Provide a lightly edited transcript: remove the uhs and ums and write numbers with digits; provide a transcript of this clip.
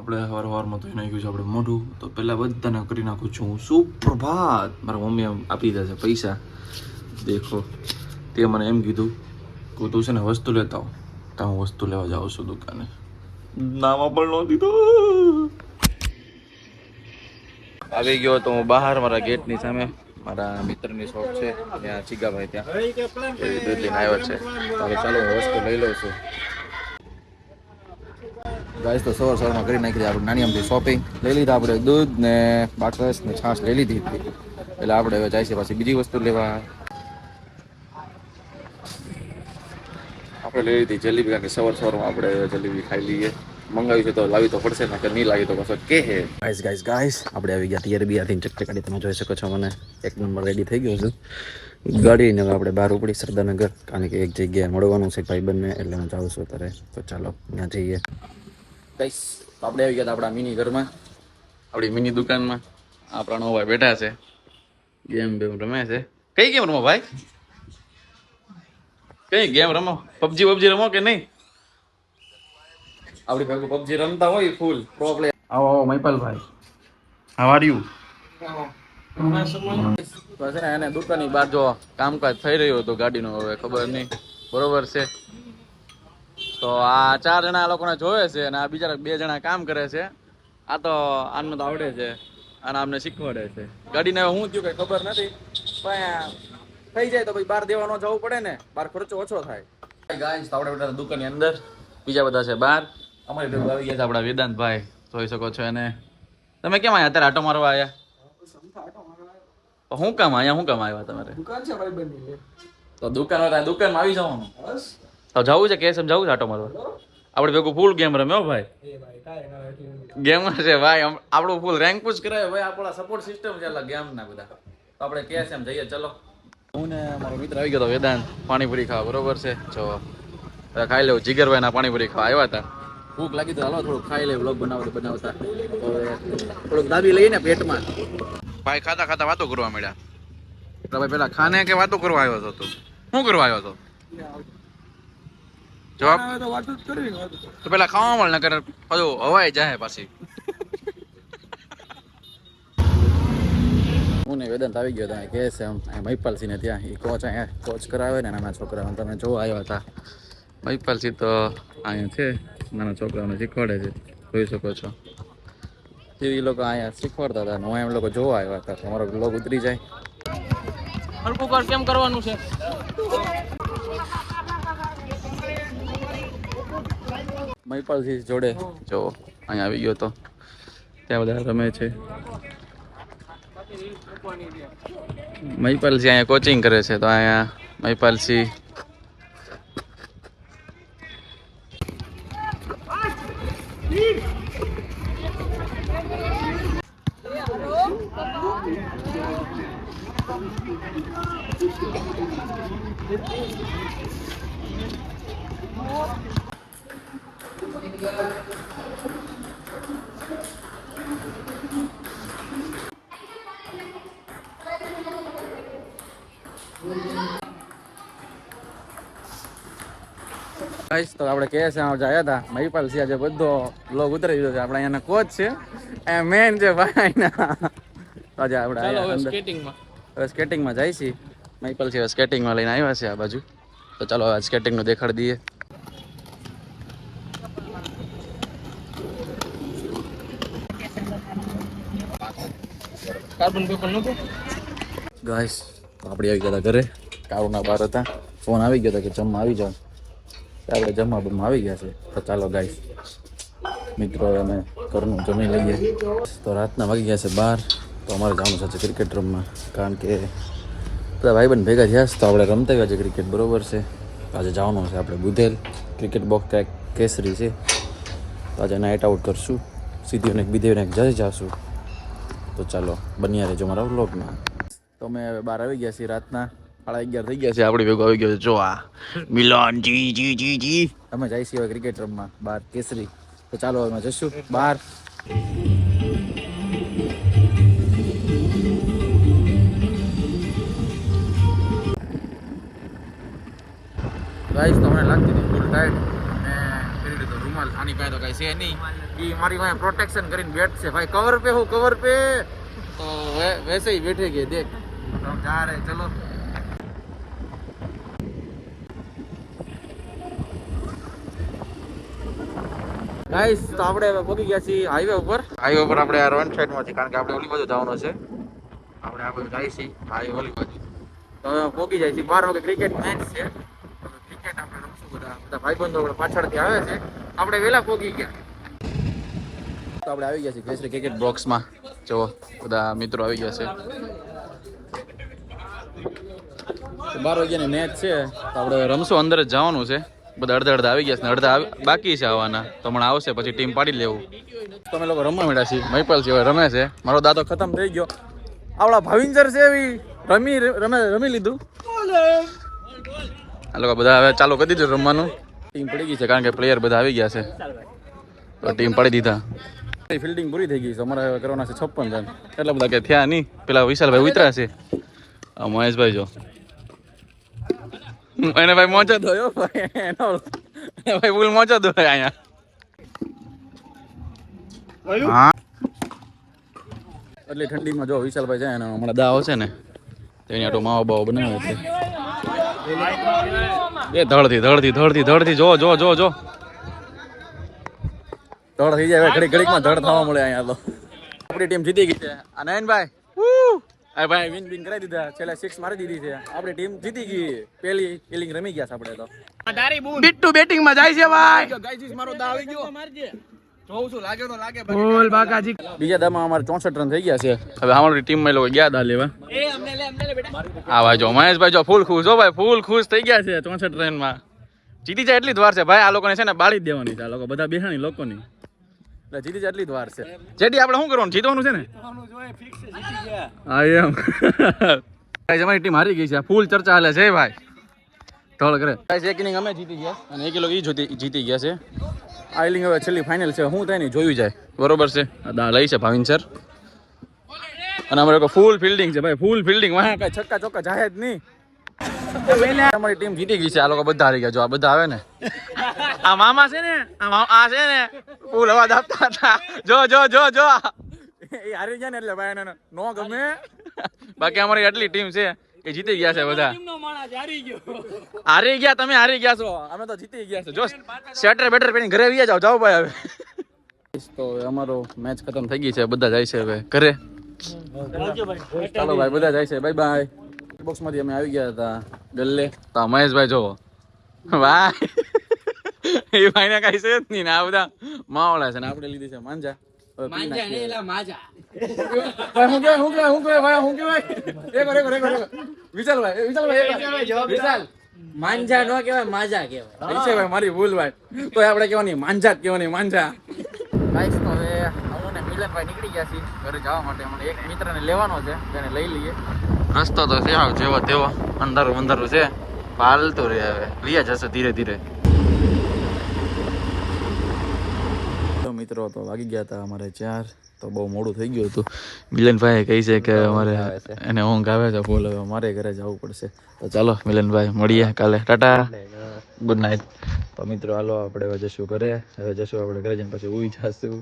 આપણે સવારમાં ધોઈ નાખ્યું છે આપણે મોઢું. તો પહેલાં બધાને કરી નાખું છું હું સુપ્રભાત. મારા મમ્મી આપી દે છે પૈસા, દેખો. તે મને એમ કીધું કે તું છે ને વસ્તુ લેતા આવ. તો હું વસ્તુ લેવા જાઉં છું દુકાને. નામાં પણ ન દીધો. આવી ગયો તો હું બહાર મારા ગેટની સામે. મારા મિત્રની શોપ છે ત્યાં, ચીગાભાઈ ત્યાં દૂધ લઈને આવ્યો છે. હવે ચાલો હું વસ્તુ લઈ લઉં છું. ગાઈસ તો સવારમાં કરી નાખી આપણે નાની અમથી શોપિંગ લઈ લીધા. આપણે દૂધ ને બાકસ ને છાશ લઈ લીધી હતી. એટલે આપણે હવે જાય છે પાછી બીજી વસ્તુ લેવા. આપણે લઈ લીધી જલેબી, કારણ કે સવારમાં આપણે જલેબી ખાઈ લઈએ. મંગાવી છે તો લાવી તો પડશે ને, નહીં લાવી તો પાછો કે હે. ગાઈસ આપણે આવી ગયા તૈયાર બિયારથી ચક્કર કાઢી. તમે જોઈ શકો છો મને એક નંબર રેડી થઈ ગયો છું ગાડીને. હવે આપણે બહાર ઉપડી સરદારનગર, કારણ કે એક જગ્યાએ મળવાનું છે ભાઈબંધને, એટલે હું જાઉં છું અત્યારે. તો ચાલો ત્યાં જઈએ. ગાઈસ આપણે આવી ગયા આપણા મિની ઘરમાં, આપણી મિની દુકાનમાં. આપણા નવો ભાઈ બેઠા છે, ગેમ બેમ રમે છે. કઈ ગેમ રમો ભાઈ? કઈ ગેમ રમો? પબજી રમો કે નહીં? આપણી ભાઈ પબજી રમતા હોય ફૂલ પ્રો પ્લેયર. આવો મહિપાલભાઈ, હાઉ આર યુ? તો છે ને એને દુકાનની બહાર જો કામકાજ થઈ રહ્યું હતું ગાડીનું, હવે ખબર નહીં બરોબર છે. તો આ 4 જણા આ લોકોને જોવે છે અને આ બીજા 2 જણા કામ કરે છે. આ તો આમને તો આવડે છે અને આમને શીખવાડે છે. ગાડીને હવે શું થયું કઈ ખબર નથી, પણ થઈ જાય તો ભાઈ બહાર દેવા ન જવું પડે ને, બહાર ખર્ચો ઓછો થાય. ગાઈસ આપણે બધા દુકાનની અંદર, બીજા બધા છે બહાર. અમારી ભેગું આવી ગયા છે આપણા વેદાંતભાઈ, જોઈ શકો છો એને. તમે કેમ આવ્યા અત્યારે આટો મારવા આવ્યા? શું કામ અહીંયા, શું કામ આવ્યા તમારે? દુકાન છે ભાઈ બની. તો દુકાન હોય દુકાનમાં આવી જવાનું. તો જવું છે કે સમજાવું છે આટો મારવા? આપણે ભેગું ફૂલ ગેમ રમ્યો ભાઈ. ગેમ છે ભાઈ, આપણું ફૂલ રેન્ક પુશ કરાય ભાઈ. આપણા સપોર્ટ સિસ્ટમ છે એટલે ગેમ ના બધા. તો આપણે કે છે એમ જઈએ. ચલો હું ને મારો મિત્ર આવી ગયો હતો વેદાંત, પાણીપુરી ખાવા. બરોબર છે, જો ખાઈ લેવું. જીગરભાઈ ના પાણીપુરી ખાવા આવ્યા હતા. ભૂખ લાગી તો હાલો થોડુંક ખાઈ લે. વ્લોગ બનાવતા થોડુંક દાબી લઈને પેટમાં. ભાઈ ખાતા ખાતા વાતો કરવા મળ્યા. ભાઈ પેલા ખાને કે વાતો કરવા આવ્યો હતો તું? શું કરવા આવ્યો હતો? જવાબ તો પેલા ખાવા મળે ને કરે હજુ હવાઈ જાય પાછી. હું ને વેદાંત આવી ગયો તમે કહે છે એમ મહિપાલસિંહ ને ત્યાં. એ કોચ અહીંયા કોચ કરાવે ને નાના છોકરાઓ. તમે જોવા આવ્યા હતા. મહિપાલસિંહ તો અહીંયા છે, નાના છોકરાઓને શીખવાડે છે, જોઈ શકો છો. એ લોકો અહીંયા શીખવાડતા હતા, હું એમ લોકો જોવા આવ્યા હતા. તમારો બ્લોગ ઉતરી જાય. હલકું કર કેમ કરવાનું છે? મહિપાલસિંહ જોડે જો અહીંયા આવી ગયો તો ત્યાં બધા રમે છે. મહિપાલસિંહ અહીંયા કોચિંગ કરે છે. તો અહીંયા મહિપાલસિંહ તો આપણે કહે છે આવ્યા હતા. મહિપાલસિંહ આજે બધો બ્લોગ ઉતરી દીધો છે. આપણે અહીંયાના કોચ છે, એ મેન છે ભાઈ. આજે આપણે સ્કેટિંગમાં જાય છે. મહિપાલસિંહ હવે સ્કેટિંગમાં લઈને આવ્યા છે આ બાજુ. તો ચાલો હવે સ્કેટિંગનું દેખાડી દઈએ. ગાઈસ આપણે આવી ગયા હતા ઘરે. કારુના બહાર હતા, ફોન આવી ગયો હતો કે જમવા આવી જાવ. આપણે જમવા આવી ગયા છે. તો ચાલો ગાઈસ મિત્રો અમે ઘરનું જમી લઈએ. તો રાતના વાગી ગયા છે 12. તો અમારે જવાનું છે ક્રિકેટ રમવા, કારણ કે બધા ભાઈબંધ ભેગા થયા છે. તો આપણે રમતા ગયા છે ક્રિકેટ. બરોબર છે. આજે જવાનું છે આપણે બુધેલ ક્રિકેટ બોક્સ ત્યાં કેસરી છે. તો આજે નાઇટ આઉટ કરશું. સીધી અને બીધે જઈ જઈશું. તો ચાલો બન્યા રહેજો મારા વ્લોગમાં. તો અમે હવે બહાર આવી ગયા છીએ. રાતના 11:30 થઈ ગયા છે. આપણી ભેગો આવી ગયો છે જો આ મિલન જી. અમે જાય છીએ હવે ક્રિકેટ રમવા બહાર કેસરી. તો ચાલો અમે જઈશું બહાર. ગાઈસ તો મને લાગતી હતી ફૂલ ટાઈટ. મેં કરી દીધો રૂમાલ. આની પાસે તો કાંઈ છે નહીં. ये हमारी वहाँ प्रोटेक्शन करीन बैठ से भाई कवर पे हो कवर पे तो वैसे ही बैठेंगे देख तो हम जा रहे हैं चलो ગાઈસ તો આપણે હવે પહોંચી ગયા છીએ હાઈવે ઉપર આપણે આ રન સાઈડમાંથી કારણ કે આપણે ઓલી બાજુ જવાનું છે આપણે આ બાજુ જાય છીએ હાઈવે ઓલી બાજુ તો હવે પહોંચી જાય છે 12 વાગે ક્રિકેટ મેચ છે ક્રિકેટ આપણે રમશું બધા ભાઈબંધો આપણે પાછળથી આવે છે આપણે વહેલા પહોંચી ગયા તો આપણે આવી ગયા છીએ કેસરી ક્રિકેટ બોક્સમાં જો બધા મિત્રો આવી ગયા છે 12 વાગ્યાની મેચ છે તો આપણે રમશું અંદર જ જવાનું છે બધા અડધા આવી ગયા છે અડધા બાકી છે આવવાના તો હમણાં આવશે પછી ટીમ પાડી લેવું તમે લોકો રમવા માંડ્યા છીએ મહિપાલ છે રમે છે મારો દાદો ખતમ થઈ ગયો આવડા ભાવિંજર છે એવી રમી લીધું આ લોકો બધા હવે ચાલુ કરી દીધું રમવાનું ટીમ પડી ગઈ છે કારણ કે પ્લેયર બધા આવી ગયા છે તો ટીમ પાડી દીધા ફિલ્ડિંગ પૂરી થઈ ગઈ છે અમારે કરવાના છે 56 રન એટલા બધા કે થયા નહીં પેલા વિશાલભાઈ ઉતરા છે મહેશભાઈ જો એને ભાઈ મોચો દો ભાઈ ફૂલ મોચો દો અહીંયા હા એટલે ઠંડીમાં જો વિશાલભાઈ જાય ને હમણાં દાવ છે ને તેની આટો માવો બાવો બનાવે છે એ ધડથી જો ધડ થઈ જાય ઘડીકમાં ધડ થવા મળે અહીંયા તો આપણી ટીમ જીતી ગઈ છે આ નયનભાઈ ભાઈ વિન કરાવી દીધા છેલ્લા 6 મારી દીધી છે આપણી ટીમ જીતી ગઈ પહેલી ઇનિંગ રમી ગયા છે આપણે તો બિટ્ટુ બેટિંગ માં જાય છે ભાઈ ગાઈસ મારો દા આવી ગયો મારજે જોઉં છું લાગે તો લાગે બોલ બાકાજી બીજા દામાં અમારે 64 રન થઈ ગયા છે હવે અમારી ટીમ માં લોકો ગયા દા લેવા એ અમને લે બેટા આ ભાઈ જો મહેશભાઈ જો ફૂલ ખુશ હો ભાઈ ફૂલ ખુશ થઈ ગયા છે 64 રન માં જીતી જાય એટલી જ વાર છે ભાઈ આ લોકોને છે ને બાળી જ દેવાની છે આ લોકો બધા બેહાણી લોકોની એટલે જીતી જાય એટલી જ વાર છે જેડી આપણે શું કરવાનું જીતવાનું છે ને હા એમ અમારી ટીમ હારી ગઈ છે ફૂલ ચર્ચા હાલે છે ભાઈ ધોળ કરે એક ઇનિંગ અમે જીતી ગયા અને એક કિલો જીતી ગયા છે આ ઇનિંગ હવે છેલ્લી ફાઇનલ છે હું થાય ને જોયું જાય બરોબર છે દા લઈ છે ભાવિન સર અને અમારે ફૂલ ફિલ્ડિંગ છે ભાઈ ફૂલ ફિલ્ડિંગ વાહ કઈ છક્કા ચોક્કા જાય જ નહીં અમારી ટીમ જીતી ગઈ છે આ લોકો બધા હારી ગયા જો આ બધા આવે ને આ મામા છે ને આ છે ને ફૂલ અવાજ આપતા હતા જો એ હારી ગયા ને એટલે ભાઈ એને નો ગમે બાકી અમારી આટલી ટીમ છે એ જીતી ગયા છે બધા હારી ગયા તમે હારી ગયા છો અમે તો જીતી ગયા છે જો સ્વેટર બેટર પહેરી ઘરે આવી જાઓ ભાઈ હવે તો અમારો મેચ ખતમ થઈ ગઈ છે બધા જાય છે હવે ઘરે ચાલો ભાઈ બધા જાય છે બાય બાય બોક્સ માંથી અમે આવી ગયા હતા ગલ્લે તો મહેશભાઈ જોવો ભાઈ એ ભાઈ ને કઈ છે જ નહીં ને આ બધા માવડા છે ને આપણે લીધી છે માંજા માંજા નો કેવાય માજા કેવાય મારી ભૂલ ભાઈ તો આપણે કેવાની માંજા જ કેવાની માંજા ગાઈસ તો હવે હું ને મિલનભાઈ નીકળી ગયા છીએ ઘરે જવા માટે મને એક મિત્રને લેવાનો છે તેને લઈ લઈએ રસ્તો તો છે જેવો તેવો અંધારું છે હાલતું રે હવે લઈ જશે ધીરે ધીરે મિત્રો તો વાગી ગયા હતા અમારે 4 તો બહુ મોડું થઈ ગયું હતું મિલનભાઈ કહે છે કે અમારે એને ઊંઘ આવે છે ફૂલ હવે મારે ઘરે જવું પડશે તો ચાલો મિલનભાઈ મળીએ કાલે ટાટા ગુડ નાઇટ તો મિત્રો હાલો આપણે હવે જશું ઘરે આપણે ઘરે જઈને પછી ઉઈ જશું